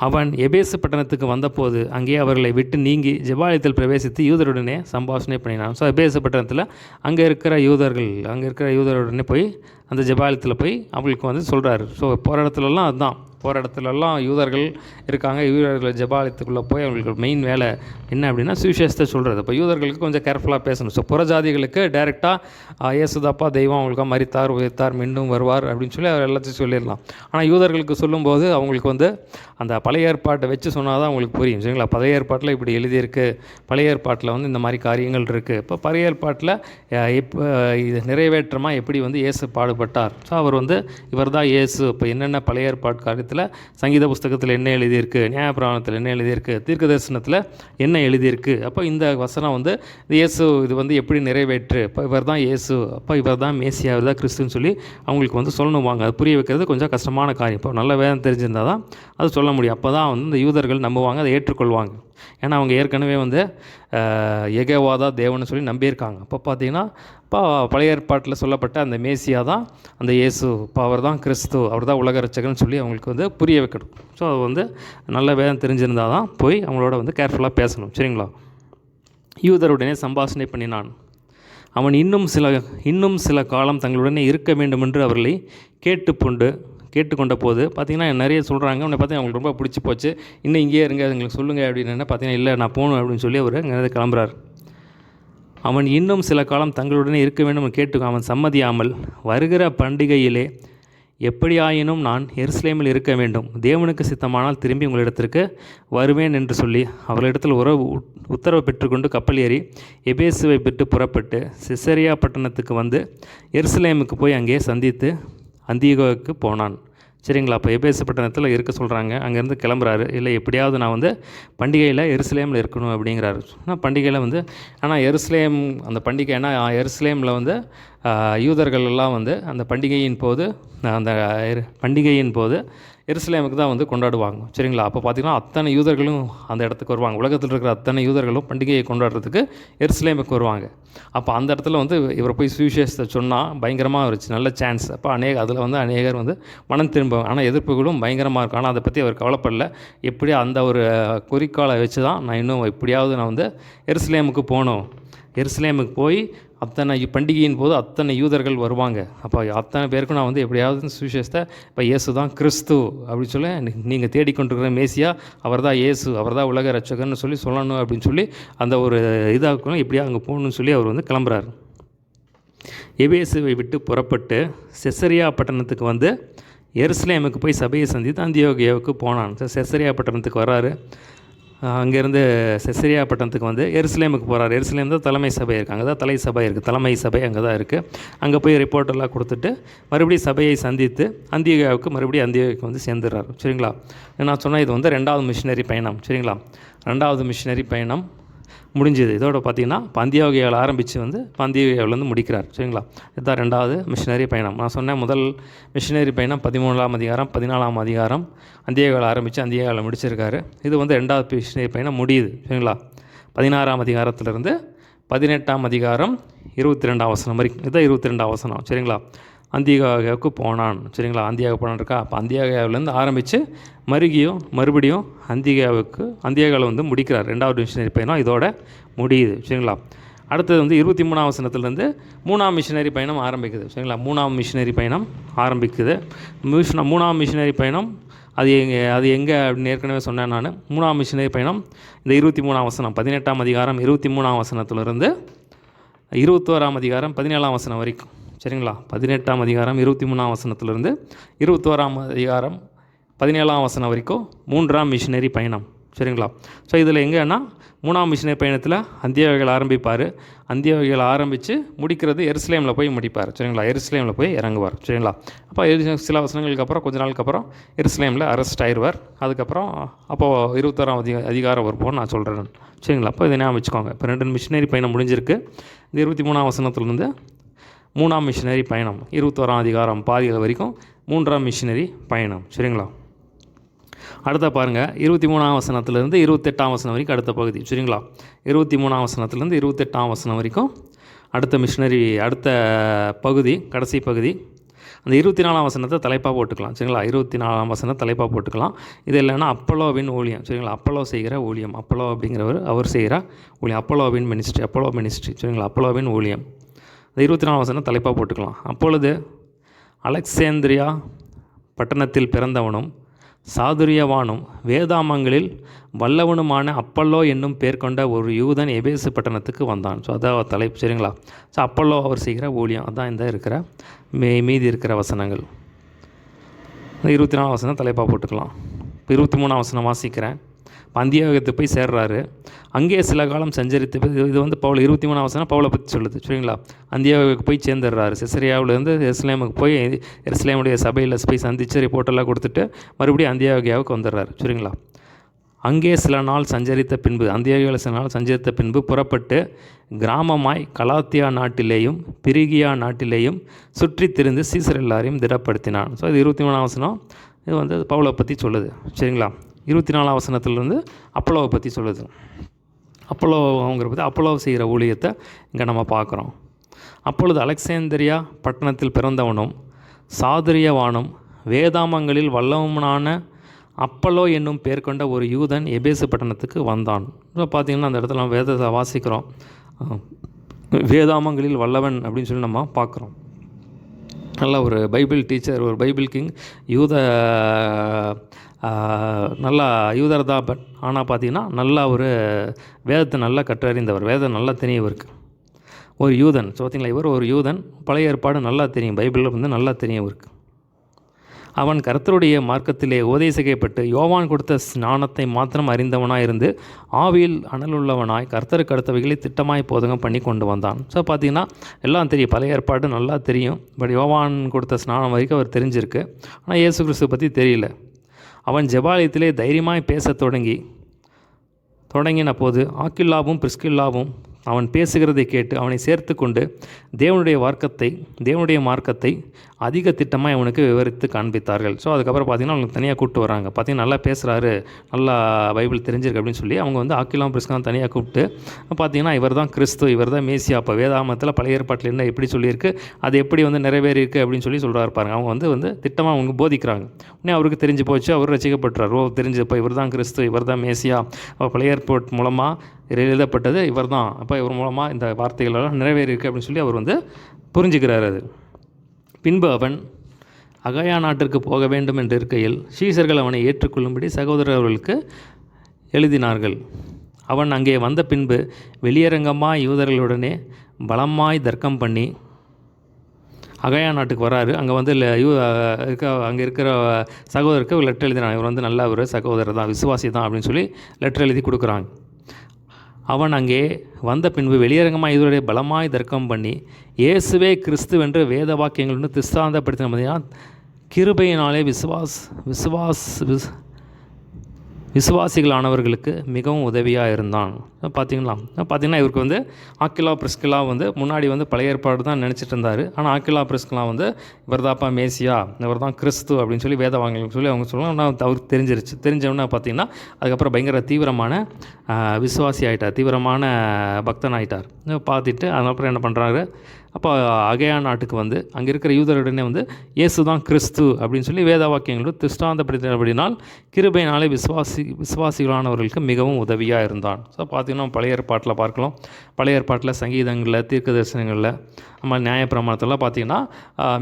அவன் எபேசு பட்டணத்துக்கு வந்தபோது அங்கே அவர்களை விட்டு நீங்கி ஜெபாலயத்தில் பிரவேசித்து யூதருடனே சம்பாஷணை பண்ணினான். ஸோ எபேசு பட்டணத்தில் அங்கே இருக்கிற யூதருடனே போய் அந்த ஜெபாலயத்தில் போய் அவங்களுக்கு வந்து சொல்கிறாரு. ஸோ போகிற இடத்துலலாம் அதுதான், போகிற இடத்துலலாம் யூதர்கள் இருக்காங்க. யூதர்கள் ஜெபாலயத்துக்குள்ளே போய் அவங்களுக்கு மெயின் வேலை என்ன அப்படின்னா சுவிசேஷத்தை சொல்கிறது. இப்போ யூதர்களுக்கு கொஞ்சம் கேர்ஃபுல்லாக பேசணும். ஸோ புறஜாதிகளுக்கு டைரெக்டாக இயேசுதாப்பா தெய்வம், அவங்களுக்காக மரித்தார், உயிர்த்தார், மீண்டும் வருவார் அப்படின்னு சொல்லி அவர் எல்லாத்தையும் சொல்லிடலாம். ஆனால் யூதர்களுக்கு சொல்லும்போது அவங்களுக்கு வந்து அந்த பழைய ஏற்பாட்டை வச்சு சொன்னால் தான் அவங்களுக்கு புரியும். சரிங்களா, பழைய ஏற்பாட்டில் இப்படி எழுதியிருக்கு, பழைய ஏற்பாட்டில் வந்து இந்த மாதிரி காரியங்கள் இருக்குது. இப்போ பழைய ஏற்பாட்டில் இது நிறைவேற்றமாக எப்படி வந்து இயேசு பாடுபட்டார். ஸோ அவர் வந்து இவர் தான் இயேசு. இப்போ என்னென்ன பழைய ஏற்பாட்டு காரியத்தில் சங்கீத புஸ்தகத்தில் என்ன எழுதியிருக்கு, நியாயப்பிரமாணத்தில் என்ன எழுதியிருக்கு, தீர்க்க தரிசனத்தில் என்ன எழுதியிருக்கு, அப்போ இந்த வசனம் வந்து இயேசு இது வந்து எப்படி நிறைவேற்று, இப்போ இவர் தான் இயேசு, அப்போ இவர் தான் மேசியா, இவர் தான் கிறிஸ்துன்னு சொல்லி அவங்களுக்கு வந்து சொல்லணும். வாங்க, அது புரிய வைக்கிறது கொஞ்சம் கஷ்டமான காரியம். இப்போ நல்ல வேதம் தெரிஞ்சிருந்தால் தான் அது சொல்ல முடியும். அப்போ தான் வந்து இந்த யூதர்கள் நம்புவாங்க, அதை ஏற்றுக்கொள்வாங்க. ஏன்னா அவங்க ஏற்கனவே வந்து யெகோவா தேவன்னு சொல்லி நம்பியிருக்காங்க. அப்போ பார்த்தீங்கன்னா இப்போ பழைய ஏற்பாட்டில் சொல்லப்பட்ட அந்த மேசியா தான் அந்த இயேசு, இப்போ அவர் தான் கிறிஸ்து, அவர் தான் உலக ரட்சகர்னு சொல்லி அவங்களுக்கு வந்து புரிய வைக்கணும். ஸோ அது வந்து நல்ல வேதம் தெரிஞ்சிருந்தால் தான் போய் அவங்களோட வந்து கேர்ஃபுல்லாக பேசணும். சரிங்களா. யூதருடனே சம்பாஷணை பண்ணினான். அவன் இன்னும் சில காலம் தங்களுடனே இருக்க வேண்டுமென்று அவர்களை கேட்டுக்கொண்ட போது பார்த்திங்கன்னா நிறைய சொல்கிறாங்க. அவனை பார்த்து அவங்களுக்கு ரொம்ப பிடிச்சி போச்சு. இன்னும் இங்கேயே இருங்க, எங்களுக்கு சொல்லுங்கள் அப்படின்னு. பார்த்தீங்கன்னா இல்லை நான் போகணும் அப்படின்னு சொல்லி அவர் அங்கே கிளம்புறார். அவன் இன்னும் சில காலம் தங்களுடனே இருக்க வேண்டும் அவன் சம்மதியாமல், வருகிற பண்டிகையிலே எப்படியாயினும் நான் எருசலேமில் இருக்க வேண்டும், தேவனுக்கு சித்தமானால் திரும்பி உங்களிடத்திற்கு வருவேன் என்று சொல்லி அவர்களிடத்தில் உத்தரவு பெற்றுக்கொண்டு கப்பல் ஏறி எபேசுவை விட்டு புறப்பட்டு சிசரியா பட்டணத்துக்கு வந்து எருசலேமுக்கு போய் அங்கே சந்தித்து அந்தியோகுக்கு போனான். சரிங்களா? அப்போ எபேசு பட்டணத்தில் இருக்க சொல்கிறாங்க. அங்கேருந்து கிளம்புறாரு. இல்லை எப்படியாவது நான் வந்து பண்டிகையில் எருசலேமில் இருக்கணும் அப்படிங்கிறாரு. ஆனால் பண்டிகையில் வந்து ஆனால் எருசலேம் அந்த பண்டிகை ஏன்னா எருசலேமில் வந்து யூதர்கள் எல்லாம் வந்து அந்த பண்டிகையின் போது எருசலேமுக்கு தான் வந்து கொண்டாடுவாங்க. சரிங்களா? அப்போ பார்த்திங்கன்னா அத்தனை யூதர்களும் அந்த இடத்துக்கு வருவாங்க. உலகத்தில் இருக்கிற அத்தனை யூதர்களும் பண்டிகையை கொண்டாடுறதுக்கு எருசலேமுக்கு வருவாங்க. அப்போ அந்த இடத்துல வந்து இவரை போய் சுவிசேஷத்தை சொன்னால் பயங்கரமாக இருந்துச்சு, நல்ல சான்ஸ். அப்போ அதில் வந்து அநேகர் வந்து மனம் திரும்புவாங்க. ஆனால் எதிர்ப்புகளும் பயங்கரமாக இருக்கும். ஆனால் அதை பற்றி அவர் கவலைப்படல. எப்படியா அந்த ஒரு குறிக்கோளை வச்சு தான் நான் இன்னும் எப்படியாவது நான் வந்து எருசலேமுக்கு போகணும், எருசலேமுக்கு போய் அத்தனை பண்டிகையின் போது அத்தனை யூதர்கள் வருவாங்க. அப்போ அத்தனை பேருக்கும் நான் வந்து எப்படியாவது சுவிசேஷத்தை இப்போ இயேசு தான் கிறிஸ்து அப்படி சொல்லி நீங்கள் தேடிக்கொண்டிருக்கிற மேசியா அவர் தான் இயேசு, அவர் தான் உலக ரட்சகர்னு சொல்லணும் அப்படின்னு சொல்லி அந்த ஒரு இதாகணும் எப்படியா அங்கே போகணுன்னு சொல்லி அவர் வந்து கிளம்புறாரு. எபேசுவை விட்டு புறப்பட்டு செசரியா பட்டணத்துக்கு வந்து எருசலேமுக்கு போய் சபையை சந்தித்து அந்தியோகியாவுக்கு போனான். செசரியா பட்டணத்துக்கு வர்றாரு. அங்கேருந்து செசரியா பட்டணத்துக்கு வந்து எருசலேமுக்கு போகிறார். எருசலேம் தான் தலைமை சபை இருக்குது, அங்கே தான் தலைமை சபை அங்கே தான் இருக்குது. அங்கே போய் ரிப்போர்ட்டெல்லாம் கொடுத்துட்டு மறுபடியும் சபையை சந்தித்து அந்தியோகியாவுக்கு வந்து சேர்ந்துடுறாரு. சரிங்களா? நான் சொன்னால் இது வந்து 2வது மிஷினரி பயணம். சரிங்களா? 2வது மிஷினரி பயணம் முடிஞ்சது. இதோட பார்த்திங்கன்னா அந்தியோகியாவில் ஆரம்பித்து வந்து அந்தியோகியாவிலேருந்து முடிக்கிறார். சரிங்களா? இதுதான் 2வது மிஷினரி பயணம். நான் சொன்னேன் முதல் மிஷினரி பயணம் 13ஆம் அதிகாரம் 14ஆம் அதிகாரம் அந்தியோகியாவில் ஆரம்பித்து அந்தியோகியாவில் முடிச்சிருக்காரு. இது வந்து 2வது மிஷினரி பயணம் முடியுது. சரிங்களா? 16ஆம் அதிகாரத்திலிருந்து 18ஆம் அதிகாரம் 22ஆம் வசனம் வரைக்கும் இதுதான் 22ஆம் வசனம். சரிங்களா? அந்தியோகியாவுக்கு போனான். சரிங்களா? அந்தியோகியா போனான் இருக்கா? அப்போ அந்தியோகியாவிலேருந்து ஆரம்பித்து மறுபடியும் அந்தியோகியாவில் வந்து முடிக்கிறார். 2வது மிஷினரி பயணம் இதோட முடியுது. சரிங்களா? அடுத்தது வந்து 23ஆம் வசனத்துலேருந்து 3ஆம் மிஷினரி பயணம் ஆரம்பிக்குது. சரிங்களா? 3ஆம் மிஷினரி பயணம் ஆரம்பிக்குது. 3ஆம் மிஷினரி பயணம் அது எங்கே அப்படின்னு ஏற்கனவே சொன்னேன் நான். 3ஆம் மிஷினரி பயணம் இந்த 23ஆம் வசனம் 18ஆம் அதிகாரம் 23ஆம் வசனத்துலேருந்து 21ஆம் அதிகாரம் 17ஆம் வசனம் வரைக்கும். சரிங்களா? 18ஆம் அதிகாரம் 23ஆம் வசனத்துலேருந்து 21ஆம் அதிகாரம் 17ஆம் வசனம் வரைக்கும் 3ஆம் மிஷினரி பயணம். சரிங்களா? ஸோ இதில் எங்கன்னா 3ஆம் மிஷினரி பயணத்தில் அந்தியோகியாவில் ஆரம்பிப்பார். அந்தியோகியாவில் ஆரம்பித்து முடிக்கிறது எருசலேமில் போய் முடிப்பார். சரிங்களா? எருசலேமில் போய் இறங்குவார். சரிங்களா? அப்போ சில வசனங்களுக்கு அப்புறம் கொஞ்ச நாளுக்கு அப்புறம் எருசலேமில் அரெஸ்ட் ஆயிடுவார். அதுக்கப்புறம் அப்போது 21ஆம் அதிகாரம் வரும்போது நான் சொல்கிறேன். சரிங்களா? அப்போ இதை ஞாபகம் வச்சுக்கோங்க. இப்போ 2 மிஷினரி பயணம் முடிஞ்சிருக்கு. இந்த 23ஆம் வசனத்துலேருந்து 3ஆம் மிஷினரி பயணம் 21ஆம் அதிகாரம் பாதிகள் வரைக்கும் 3ஆம் மிஷினரி பயணம். சரிங்களா? அடுத்த பாருங்கள் 23ஆம் வசனத்துலேருந்து 28ஆம் வசனம் வரைக்கும் அடுத்த பகுதி. சரிங்களா? 23ஆம் வசனத்துலேருந்து 28ஆம் வசனம் வரைக்கும் அடுத்த பகுதி, கடைசி பகுதி. அந்த 24ஆம் வசனத்தை தலைப்பாக போட்டுக்கலாம். சரிங்களா? 24ஆம் வசனம் தலைப்பாக போட்டுக்கலாம். இது இல்லைன்னா அப்பல்லோவின் ஊழியம். சரிங்களா? அப்பல்லோ செய்கிற ஊழியம். அப்பல்லோ அப்படிங்கிறவர் அவர் செய்கிற ஊழியம். அப்பல்லோவின் மினிஸ்ட்ரி. சரிங்களா? அப்பல்லோவின் ஊழியம். இந்த 24ஆம் வசனம் தலைப்பாக போட்டுக்கலாம். அப்பொழுது அலெக்சாந்திரியா பட்டணத்தில் பிறந்தவனும் சாதுரியவானும் வேதாமங்களில் வல்லவனுமான அப்பல்லோ என்னும் பேர் கொண்ட ஒரு யூதன் எபேசு பட்டணத்துக்கு வந்தான். ஸோ அதான் தலைப்பு. சரிங்களா? ஸோ அப்பல்லோ அவர் செய்கிற ஊழியம் அதான் இந்த இருக்கிற மீதி இருக்கிற வசனங்கள். 24ஆம் வசனம் தலைப்பாக போட்டுக்கலாம். 23ஆம் வசனம் வாசிக்கிறேன். அந்தியோகியத்துக்கு போய் சேர்றாரு. அங்கே சில காலம் சஞ்சரித்து இது வந்து பவுல் 23ஆம் வசனம் பவுலை பற்றி சொல்லுது. சரிங்களா? அந்தியோகியாவுக்கு போய் சேர்ந்துடுறாரு. செசரியாவிலேருந்து எருசலேமுக்கு போய் எருசலேமுடைய சபையில் போய் சந்தித்து ரிப்போர்ட்டெல்லாம் கொடுத்துட்டு மறுபடியும் அந்தியோகியாவுக்கு வந்துடுறாரு. சரிங்களா? அங்கே சில நாள் சஞ்சரித்த பின்பு புறப்பட்டு கிராமமாய் கலாத்தியா நாட்டிலேயும் பிரிகியா நாட்டிலேயும் சுற்றி திரிந்து சீசர் எல்லாரையும் திடப்படுத்தினான். ஸோ இது 23ஆம் வசனம். இது வந்து பவுலை பற்றி சொல்லுது. சரிங்களா? 24ஆம் வசனத்திலிருந்து அப்பல்லோவை பற்றி சொல்லுது. அப்பல்லோங்கிற பற்றி அப்பல்லோ செய்கிற ஊழியத்தை இங்கே நம்ம பார்க்குறோம். அப்பொழுது அலெக்சாந்திரியா பட்டணத்தில் பிறந்தவனும் சாதுரியவானும் வேதாமங்களில் வல்லவனான அப்பல்லோ என்னும் பேர் கொண்ட ஒரு யூதன் எபேசு பட்டணத்துக்கு வந்தான். இப்போ பார்த்திங்கன்னா அந்த இடத்துல நம்ம வேதத்தை வாசிக்கிறோம். வேதாமங்களில் வல்லவன் அப்படின்னு சொல்லி நம்ம பார்க்குறோம். நல்ல ஒரு பைபிள் டீச்சர், ஒரு பைபிள் கிங், யூத நல்லா யூதர் தான். பட் ஆனால் பார்த்திங்கன்னா நல்லா ஒரு வேதத்தை நல்லா கற்றறிந்தவர், வேதம் நல்லா தெரியும் இவருக்கு. ஒரு யூதன். ஸோ பார்த்திங்களா, இவர் ஒரு யூதன், பழைய ஏற்பாடு நல்லா தெரியும், பைபிளில் வந்து நல்லா தெரியும் இவருக்கு. அவன் கர்த்தருடைய மார்க்கத்திலே உபதேசிக்கப்பட்டு யோவான் கொடுத்த ஸ்நானத்தை மாத்திரம் அறிந்தவனாய் இருந்து ஆவியில் அனலுள்ளவனாய் கர்த்தருக்கு அடுத்தவைகளை திட்டமாய் போதகம் பண்ணி கொண்டு வந்தான். ஸோ பார்த்திங்கன்னா எல்லாம் தெரியும், பழைய ஏற்பாடு நல்லா தெரியும். பட் யோவான் கொடுத்த ஸ்நானம் வரைக்கும் அவர் தெரிஞ்சிருக்கு. ஆனால் இயேசு கிறிஸ்து பற்றி தெரியல. அவன் ஜெபாலயத்திலே தைரியமாய் பேச தொடங்கின போது ஆக்கில்லாவும் பிரிஸ்கில்லாவும் அவன் பேசுகிறதை கேட்டு அவனை சேர்த்து கொண்டு தேவனுடைய மார்க்கத்தை அதிக திட்டமாக அவனுக்கு விவரித்து காண்பித்தார்கள். ஸோ அதுக்கப்புறம் பார்த்திங்கன்னா அவங்களுக்கு தனியாக கூப்பிட்டு வராங்க. பார்த்திங்கன்னா நல்லா பேசுகிறாரு, நல்லா பைபிள் தெரிஞ்சிருக்கு அப்படின்னு சொல்லி அவங்க வந்து ஆக்கிலாம் பிரிஸ்காவும் தனியாக கூப்பிட்டு பார்த்திங்கன்னா இவர் தான் கிறிஸ்து, இவர் தான் மேசியா. அப்போ வேதாகமத்தில் பழைய ஏற்பாட்டில் என்ன எப்படி சொல்லியிருக்கு, அது எப்படி வந்து நிறைவேறியிருக்கு அப்படின்னு சொல்லி சொல்கிறாரு பாருங்க. அவங்க வந்து திட்டமாக அவங்க போதிக்கிறாங்க. உடனே அவருக்கு தெரிஞ்சு போச்சு, அவர் ரசிக்கப்பட்டுறார். தெரிஞ்சு இப்போ இவர் தான் கிறிஸ்து, இவர் தான் மேசியா, பழைய ஏற்பாட்டு மூலமாக எழுதப்பட்டது இவர் தான், அப்போ இவர் மூலமாக இந்த வார்த்தைகளெல்லாம் நிறைவேறியிருக்கு அப்படின்னு சொல்லி அவர் வந்து புரிஞ்சுக்கிறார். அது பின்பு அவன் அகாயா நாட்டிற்கு போக வேண்டும் என்று இருக்கையில் சீசர்கள் அவனை ஏற்றுக்கொள்ளும்படி சகோதரர்களுக்கு எழுதினார்கள். அவன் அங்கே வந்த பின்பு வெளியரங்கமாய் யூதர்களுடனே பலமாய் தர்க்கம் பண்ணி அகாயா நாட்டுக்கு வராரு. அங்கே வந்து அங்கே இருக்கிற சகோதரருக்கு ஒரு லெட்டர் எழுதினான். இவர் வந்து நல்ல ஒரு சகோதரர் தான், விசுவாசி தான் அப்படின்னு சொல்லி லெட்டர் எழுதி கொடுக்குறாங்க. அவன் அங்கே வந்த பின்பு வெளியரங்கமாக இதனுடைய பலமாய் தர்க்கம் பண்ணி இயேசுவே கிறிஸ்துவென்று வேத வாக்கியங்கள் திஸ்தாந்தப்படுத்தின மாதிரியா கிருபையினாலே விசுவாசிகளானவர்களுக்கு மிகவும் உதவியாக இருந்தான். பார்த்திங்கன்னா இவருக்கு வந்து ஆக்கிலா பிரிஸ்கிலா வந்து முன்னாடி வந்து பழைய ஏற்பாடு தான் நினச்சிட்டு இருந்தார். ஆனால் ஆக்கிலா பிரிஸ்கிலா வந்து இவர் தாப்பா மேசியா, இவர் தான் கிறிஸ்து அப்படின்னு சொல்லி வேத வாங்கிகள் சொல்லி அவங்க சொல்லுவாங்க. ஆனால் அவருக்கு தெரிஞ்சவொன்னே பார்த்திங்கன்னா அதுக்கப்புறம் பயங்கர தீவிரமான விசுவாசி ஆகிட்டார், தீவிரமான பக்தன் ஆகிட்டார். பார்த்துட்டு அதுக்கப்புறம் என்ன பண்ணுறாரு, அப்போ அகயா நாட்டுக்கு வந்து அங்கே இருக்கிற யூதருடனே வந்து இயேசு தான் கிறிஸ்து அப்படின்னு சொல்லி வேத வாக்கியங்களோடு திஷ்டாந்தப்படுத்தினபடினால் கிருபையினாலே விசுவாசிகளானவர்களுக்கு மிகவும் உதவியாக இருந்தான். ஸோ பார்த்திங்கன்னா பழைய ஏற்பாட்டில் பார்க்கலாம், பழைய ஏற்பாட்டில் சங்கீதங்களில் தீர்க்க தரிசனங்களில் நம்ம நியாயப்பிரமாணத்தில் பார்த்திங்கன்னா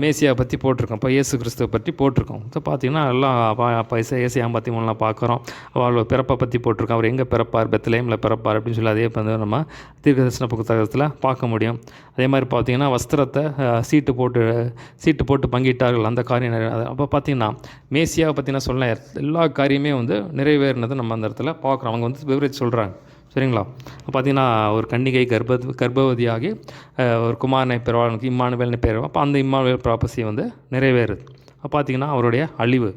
மேசியாவை பற்றி போட்டிருக்கோம், இப்போ இயேசு கிறிஸ்துவை பற்றி போட்டிருக்கோம். ஸோ பார்த்திங்கன்னா எல்லாம் இப்போ ஏசியா 53 பார்க்குறோம். அவளோட பிறப்பை பற்றி போட்டிருக்கோம். அவர் எங்கே பிறப்பார், பெத்லஹேமில் பிறப்பார் அப்படின்னு சொல்லி அதே வந்து நம்ம தீர்க்க தரிசன புத்தகத்தில் பார்க்க முடியும். அதே மாதிரி பார்த்திங்கன்னா வஸ்திரத்தை சீட்டு போட்டு பங்கிட்டார்கள், அந்த காரியம் அப்போ பார்த்திங்கன்னா மேசியாவை பற்றின சொல்ல எல்லா காரியமே வந்து நிறைவேறினது நம்ம அந்த இடத்துல பார்க்குறோம். அவங்க வந்து விவரித்து சொல்கிறாங்க. சரிங்களா? பார்த்திங்கன்னா ஒரு கன்னிகை கர்ப்பவதியாகி ஒரு குமாரனை பெறுவாளுக்கு இம்மானுவேல்னு பேர். அப்போ அந்த இம்மானுவேல் ப்ராப்பர்சி வந்து நிறைவேறுது. பார்த்திங்கன்னா அவருடைய அழிவு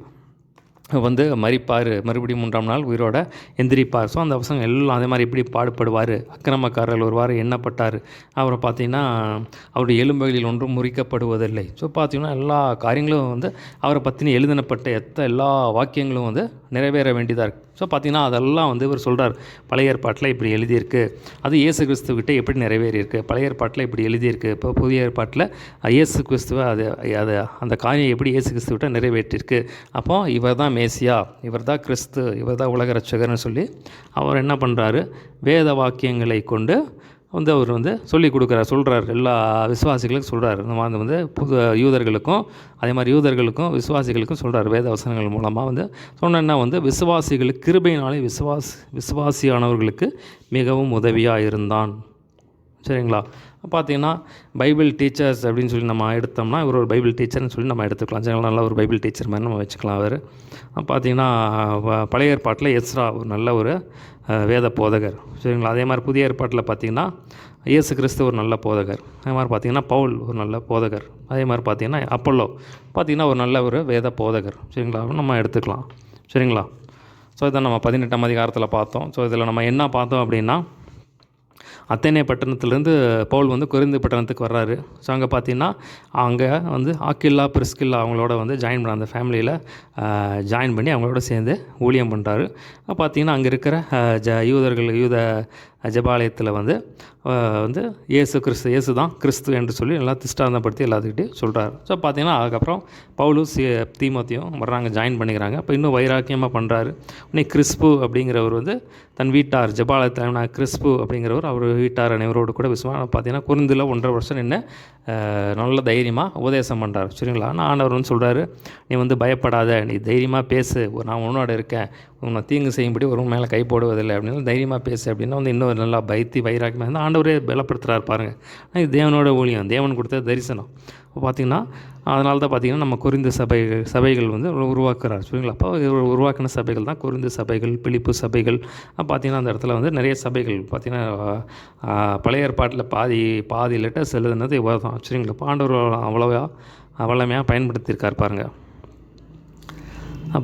வந்து மரிப்பார், மறுபடியும் 3ஆம் நாள் உயிரோட எந்திரிப்பார். ஸோ அந்த பசங்க எல்லாம் அதே மாதிரி எப்படி பாடுபடுவார், அக்கிரமக்காரர்கள் ஒருவாறு எண்ணப்பட்டார். அவரை பார்த்திங்கன்னா அவருடைய எலும்புகளில் ஒன்றும் முறிக்கப்படுவதில்லை. ஸோ பார்த்திங்கன்னா எல்லா காரியங்களும் வந்து அவரை பற்றின எழுதினப்பட்ட எல்லா வாக்கியங்களும் வந்து நிறைவேற வேண்டியதாக இருக்குது. ஸோ பார்த்திங்கன்னா அதெல்லாம் வந்து இவர் சொல்கிறார், பழைய ஏற்பாட்டில் இப்படி எழுதியிருக்கு, அது இயேசு கிறிஸ்துக்கிட்ட எப்படி நிறைவேறியிருக்கு, பழைய ஏற்பாட்டில் இப்படி எழுதியிருக்கு, இப்போ புதிய ஏற்பாட்டில் இயேசு கிறிஸ்துவை அது அந்த காரியம் எப்படி இயேசு கிறிஸ்துவிட்ட நிறைவேற்றிருக்கு. அப்போ இவர் தான் மேசியா, இவர் தான் கிறிஸ்து, இவர் தான் உலக ரட்சகர்னு சொல்லி அவர் என்ன பண்ணுறாரு, வேத வாக்கியங்களை கொண்டு வந்து அவர் வந்து சொல்லி சொல்கிறார், எல்லா விசுவாசிகளுக்கும் சொல்கிறார். இந்த வந்து யூதர்களுக்கும் அதே மாதிரி யூதர்களுக்கும் விசுவாசிகளுக்கும் சொல்கிறார். வேத வசனங்கள் மூலமாக வந்து சொன்னா வந்து விசுவாசிகளுக்கு கிருபையினாலே விசுவாசியானவர்களுக்கு மிகவும் உதவியாக இருந்தான். சரிங்களா? பார்த்திங்கன்னா பைபிள் டீச்சர்ஸ் அப்படின்னு சொல்லி நம்ம எடுத்தோம்னா இவர் ஒரு பைபிள் டீச்சர்னு சொல்லி நம்ம எடுத்துக்கலாம். சரிங்களா? நல்ல ஒரு பைபிள் டீச்சர் மாதிரி நம்ம வச்சுக்கலாம். அவர் பார்த்திங்கன்னா பழைய ஏற்பாட்டில் எஸ்ரா ஒரு நல்ல ஒரு வேத போதகர். சரிங்களா? அதே மாதிரி புதிய ஏற்பாட்டில் பார்த்திங்கன்னா இயேசு கிறிஸ்து ஒரு நல்ல போதகர். அதே மாதிரி பார்த்திங்கன்னா பவுல் ஒரு நல்ல போதகர். அதே மாதிரி பார்த்திங்கன்னா அப்போலோ பார்த்திங்கன்னா ஒரு நல்ல ஒரு வேத போதகர். சரிங்களா? நம்ம எடுத்துக்கலாம். சரிங்களா? ஸோ இதை நம்ம 18ஆம் அதிகாரத்தில் பார்த்தோம். ஸோ இதில் நம்ம என்ன பார்த்தோம் அப்படின்னா, அத்தேனே பட்டணத்துலேருந்து பவுல் வந்து கொரிந்து பட்டணத்துக்கு வர்றாரு. ஸோ அங்கே பார்த்தீங்கன்னா அங்கே வந்து ஆக்கில்லா பிரிஸ்கில்லா அவங்களோட வந்து ஜாயின் பண்ண அந்த ஃபேமிலியில் ஜாயின் பண்ணி அவங்களோட சேர்ந்து ஊழியம் பண்ணுறாரு. பார்த்திங்கன்னா அங்கே இருக்கிற யூத ஜெபாலயத்தில் வந்து இயேசு தான் கிறிஸ்து என்று சொல்லி எல்லாம் திஷ்டாந்தப்படுத்தி எல்லாத்துக்கிட்டையும் சொல்கிறார். ஸோ பார்த்தீங்கன்னா அதுக்கப்புறம் பவுலும் தீமோத்தேயும் வர்றாங்க, ஜாயின் பண்ணிக்கிறாங்க. இப்போ இன்னும் வைராக்கியமாக பண்ணுறாரு. உடனே கிறிஸ்பு அப்படிங்கிறவர் வந்து தன் வீட்டார் ஜெபாலயத்தில் கிறிஸ்பு அப்படிங்கிறவர் அவர் வீட்டார் அனைவரோடு கூட பார்த்தீங்கன்னா குருந்தில் 1.5 வருஷம் நின்று நல்ல தைரியமாக உபதேசம் பண்ணுறாரு. சரிங்களா? ஆனால் ஆண்டவர் வந்து சொல்கிறாரு, நீ வந்து பயப்படாத, நீ தைரியமாக பேசு, நான் உன்னோட இருக்கேன், உன்னை தீங்கு செய்யும்படி ஒரு மேலே கை போடுவதில்லை அப்படின்னு தைரியமாக பேசு அப்படின்னா வந்து இன்னும் நல்லா வைராக்கியமாக இருந்தால் ஆண்டவரே பலப்படுத்துகிறார் பாருங்கள். இது தேவனோட ஊழியம், தேவன் கொடுத்த தரிசனம். இப்போ பார்த்திங்கன்னா அதனால தான் பார்த்திங்கன்னா நம்ம கொரிந்து சபைகள் வந்து உருவாக்குறார். சரிங்களா? அப்போ உருவாக்கின சபைகள் தான் கொரிந்து சபைகள், பிலிப்பு சபைகள். பார்த்திங்கன்னா அந்த இடத்துல வந்து நிறைய சபைகள் பார்த்திங்கன்னா பழைய ஏற்பாட்டில் பாதி லெட்டர்ஸ் எழுதுனது இவ்வளோ தான். சரிங்களா? இப்போ ஆண்டவர் அவ்வளோமையாக பயன்படுத்தியிருக்கார் பாருங்கள்.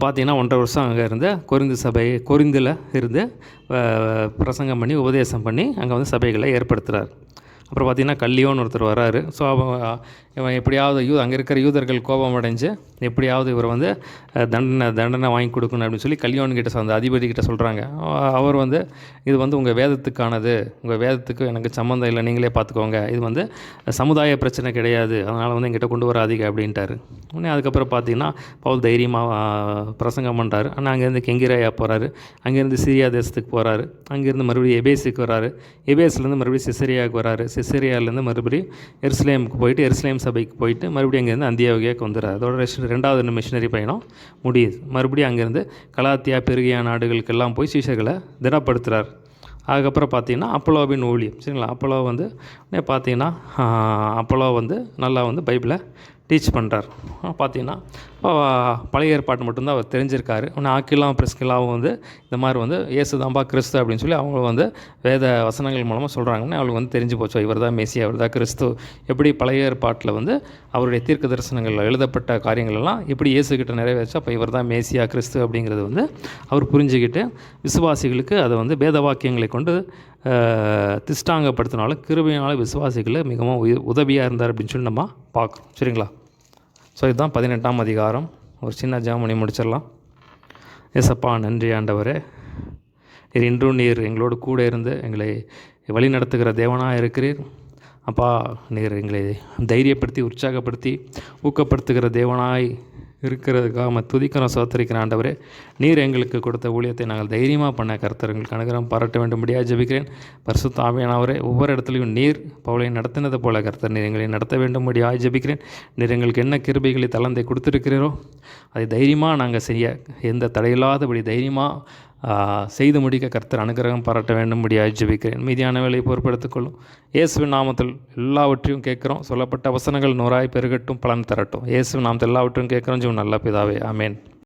பார்த்திங்கன்னா 1.5 வருஷம் அங்கே இருந்து கொரிந்தில் இருந்து பிரசங்கம் பண்ணி உபதேசம் பண்ணி அங்கே வந்து சபைகளை ஏற்படுத்துகிறார். அப்புறம் பார்த்திங்கன்னா கல்லியோன்னு ஒருத்தர் வராரு. ஸோ இவன் எப்படியாவது அங்கே இருக்கிற யூதர்கள் கோபம் அடைஞ்சு எப்படியாவது இவர் வந்து தண்டனை வாங்கி கொடுக்கணும் அப்படின்னு சொல்லி கல்லியோன்கிட்ட அந்த அதிபதிக்கிட்ட சொல்கிறாங்க. அவர் வந்து இது வந்து உங்கள் வேதத்துக்கானது, உங்கள் வேதத்துக்கு எனக்கு சம்மந்தம் இல்லை, நீங்களே பார்த்துக்கோங்க, இது வந்து சமுதாய பிரச்சனை கிடையாது, அதனால் வந்து எங்கிட்ட கொண்டு வராதீங்க அப்படின்ட்டார். உடனே அதுக்கப்புறம் பார்த்திங்கன்னா பவுல் தைரியமாக பிரசங்கம் பண்ணுறாரு. ஆனால் அங்கேருந்து கெங்கிராயா போகிறாரு, அங்கேருந்து சிரியா தேசத்துக்கு போகிறாரு, அங்கேருந்து மறுபடியும் எபேஸுக்கு வராரு, எபேஸ்லேருந்து மறுபடியும் சிசரியாவுக்கு வராரு, சிசரியாவிலேருந்து மறுபடியும் எருசலேமுக்கு போயிட்டு எருசலேம் சபைக்கு போயிட்டு மறுபடியும் அங்கேருந்து அந்தியோகியாவுக்கு வந்துடுறாரு. அதோட 2வது மிஷினரி பயணம் முடியுது. மறுபடியும் அங்கேருந்து கலாத்தியா பெருகியா நாடுகளுக்கெல்லாம் போய் சீஷர்களை திடப்படுத்துகிறார். அதுக்கப்புறம் பார்த்திங்கன்னா அப்போலோவின் ஊழியம். சரிங்களா? அப்போலோ வந்து நல்லா வந்து பைபிளை டீச் பண்ணுறார். பார்த்திங்கன்னா பழைய ஏற்பாட்டு மட்டும்தான் அவர் தெரிஞ்சிருக்காரு. ஆனால் ஆக்கிலாம் பிரிஸ்கிலாவும் வந்து இந்த மாதிரி வந்து இயேசு தான்பா கிறிஸ்து அப்படின்னு சொல்லி அவங்க வந்து வேத வசனங்கள் மூலமாக சொல்கிறாங்கன்னு அவளுக்கு வந்து தெரிஞ்சு போச்சோ, இவர் தான் மெசியா, இவர் தான் கிறிஸ்து. எப்படி பழைய ஏற்பாட்டில் வந்து அவருடைய தீர்க்க தரிசனங்கள் எழுதப்பட்ட காரியங்கள் எல்லாம் எப்படி இயேசுக்கிட்ட நிறைவேற்றா, அப்போ இவர் தான் மெசியா கிறிஸ்து அப்படிங்கிறது வந்து அவர் புரிஞ்சுக்கிட்டு விசுவாசிகளுக்கு அதை வந்து வேத வாக்கியங்களை கொண்டு திஷ்டாங்கப்படுத்தினாலும் கிருபையினால் விசுவாசிகளை மிகவும் உதவியாக இருந்தார் அப்படின்னு சொல்லி நம்ம பார்க்குறோம். சரிங்களா? ஸோ இதுதான் 18ஆம் அதிகாரம். ஒரு சின்ன ஜெபம் முடிச்சிடலாம். ஏசப்பா, நன்றி ஆண்டவரே, நீர் எங்களோடு கூட இருந்து எங்களை வழி நடத்துகிற தேவனாக இருக்கிறீர். அப்பா, நீர் எங்களை தைரியப்படுத்தி உற்சாகப்படுத்தி ஊக்கப்படுத்துகிற தேவனாய் இருக்கிறதுக்காக துதிக்கிறோம், சோத்தரிக்கிற ஆண்டவரே. நீர் எங்களுக்கு கொடுத்த ஊழியத்தை நாங்கள் தைரியமாக பண்ண கர்த்தர்களுக்கு அனுகிரகம் பாராட்ட வேண்டும்படியாக ஜெபிக்கிறேன். பரிசுத்த ஆவியானவரே, ஒவ்வொரு இடத்துலையும் நீர் பவுலை நடத்தினது போல கர்த்தர் நீர் எங்களை நடத்த வேண்டும்படியாக ஜெபிக்கிறேன். நீர் எங்களுக்கு என்ன கிருபைகளை தளந்தை கொடுத்துருக்கிறீரோ அதை தைரியமாக நாங்கள் செய்ய, எந்த தடையில்லாதபடி தைரியமாக செய்து முடிக்க கர்த்தர் அனுகிரகம் பாராட்ட வேண்டும்படியாக ஜெபிக்கிறேன். மீதியான வேலையை பொறுப்படுத்திக்கொள்ளும். இயேசுவின் நாமத்தில் எல்லாவற்றையும் கேட்குறோம். சொல்லப்பட்ட வசனங்கள் 100 பெருகட்டும், பலன் தரட்டும். இயேசுவின் நாமத்தில் எல்லாவற்றையும் கேட்குறோம். ஜீவன் நல்ல பிதாவே, ஆமேன்.